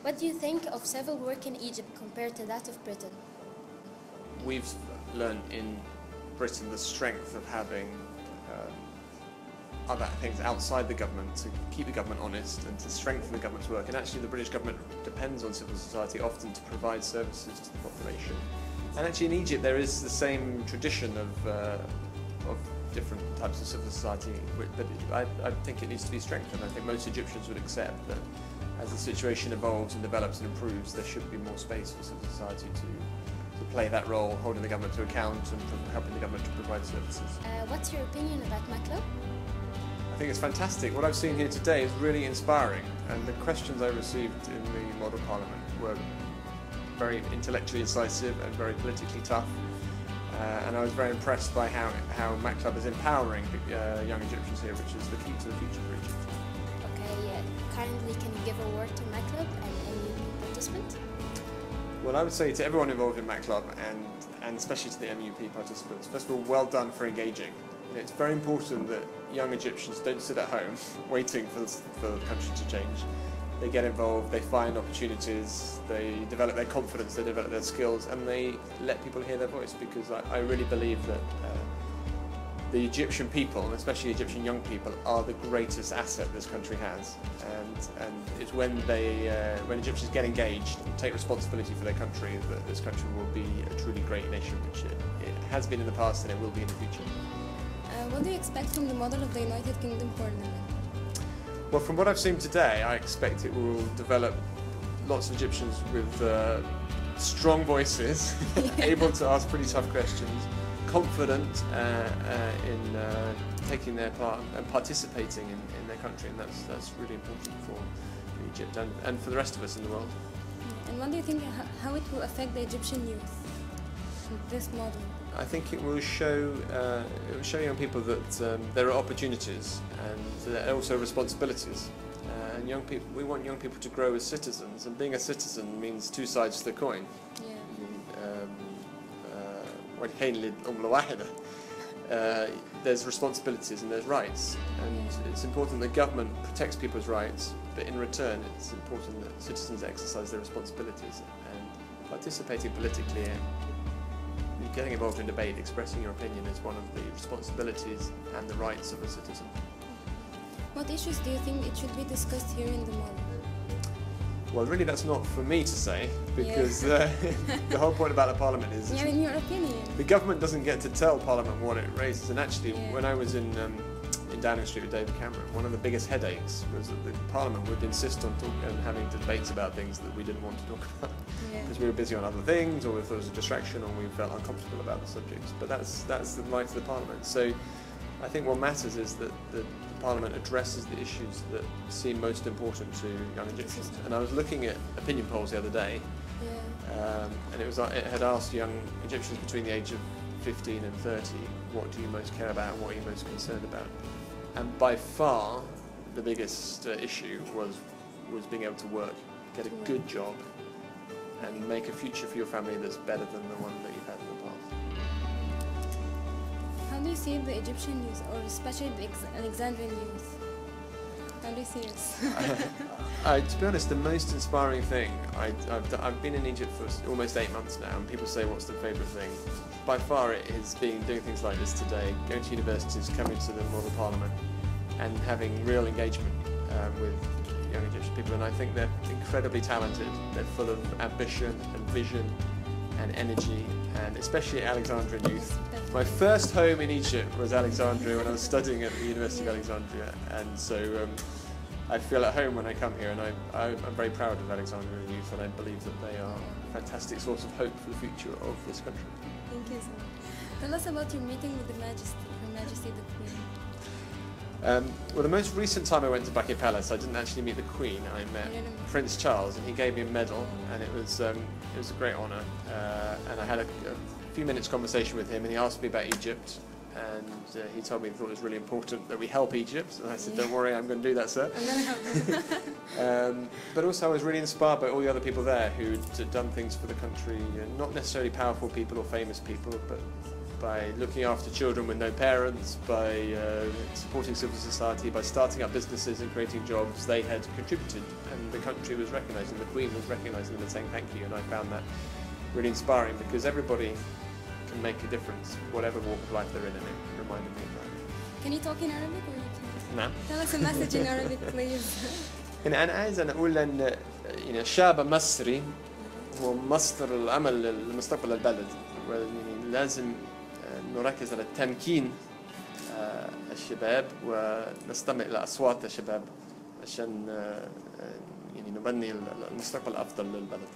What do you think of civil work in Egypt compared to that of Britain? We've learned in Britain the strength of having other things outside the government to keep the government honest and to strengthen the government's work. And actually the British government depends on civil society often to provide services to the population. And actually in Egypt there is the same tradition of different types of civil society, but I think it needs to be strengthened. I think most Egyptians would accept that as the situation evolves and develops and improves, there should be more space for civil society to play that role, holding the government to account and helping the government to provide services. What's your opinion about Maclub? I think it's fantastic. What I've seen here today is really inspiring, and the questions I received in the Model Parliament were very intellectually incisive and very politically tough. And I was very impressed by how Maclub is empowering young Egyptians here, which is the key to the future for Egypt. Okay, kindly can you give a word to Maclub and any new participant? Well, I would say to everyone involved in Maclub and especially to the MUP participants, first of all, well done for engaging. It's very important that young Egyptians don't sit at home waiting for the country to change. They get involved, they find opportunities, they develop their confidence, they develop their skills, and they let people hear their voice, because I really believe that the Egyptian people, and especially Egyptian young people, are the greatest asset this country has. And it's when Egyptians get engaged and take responsibility for their country that this country will be a truly great nation, which it has been in the past and it will be in the future. What do you expect from the model of the United Kingdom Parliament? Well, from what I've seen today, I expect it will develop lots of Egyptians with strong voices, able to ask pretty tough questions, confident in taking their part and participating in their country, and that's really important for Egypt and for the rest of us in the world. And what do you think how it will affect the Egyptian youth, this model? I think it will show young people that there are opportunities and also responsibilities. And young people, we want young people to grow as citizens, and being a citizen means two sides to the coin. There's responsibilities and there's rights, and it's important that government protects people's rights, but in return it's important that citizens exercise their responsibilities, and participating politically and getting involved in debate, expressing your opinion is one of the responsibilities and the rights of a citizen. What issues do you think it should be discussed here in the model? Well, really that's not for me to say, because the whole point about the Parliament is in your opinion. The government doesn't get to tell Parliament what it raises, and actually when I was in Downing Street with David Cameron, one of the biggest headaches was that the Parliament would insist on having debates about things that we didn't want to talk about, because we were busy on other things, or if there was a distraction, or we felt uncomfortable about the subjects. But that's the right of the Parliament. So I think what matters is that the Parliament addresses the issues that seem most important to young Egyptians. And I was looking at opinion polls the other day, and it had asked young Egyptians between the age of 15 and 30, what do you most care about, what are you most concerned about? And by far the biggest issue was being able to work, get a good job, and make a future for your family that's better than the one that you've had in the past. How do you see the Egyptian youth, or especially the Alexandrian youth? How do you see it? To be honest, the most inspiring thing, I've been in Egypt for almost 8 months now, and people say what's the favourite thing. By far it has been doing things like this today, going to universities, coming to the Model Parliament, and having real engagement with young Egyptian people. And I think they're incredibly talented, they're full of ambition and vision and energy, and especially Alexandrian youth. My first home in Egypt was Alexandria when I was studying at the University of Alexandria, and so I feel at home when I come here, and I'm very proud of Alexandrian youth, and I believe that they are a fantastic source of hope for the future of this country. Thank you so much. Tell us about your meeting with Her Majesty the Queen. Well, the most recent time I went to Buckingham Palace, I didn't actually meet the Queen. I met Prince Charles, and he gave me a medal, and it was a great honour. And I had a few minutes conversation with him, and he asked me about Egypt, and he told me he thought it was really important that we help Egypt, and I said, don't worry, I'm going to do that, sir. I'm going to help you. But also I was really inspired by all the other people there who'd done things for the country, not necessarily powerful people or famous people, but by looking after children with no parents, by supporting civil society, by starting up businesses and creating jobs. They had contributed, and the country was recognising, the Queen was recognising them and saying thank you, and I found that really inspiring because everybody can make a difference, whatever walk of life they're in, and it reminded me of that. Can you talk in Arabic or you can't? نعم. Tell us a message in Arabic, please. أنا عايز أقول أن شاب مصري هو مصدر الأمل لمستقبل البلد، يعني لازم نركز على تمكين الشباب ونستمع إلى أصوات الشباب عشان يعني نبني المستقبل الأفضل للبلد.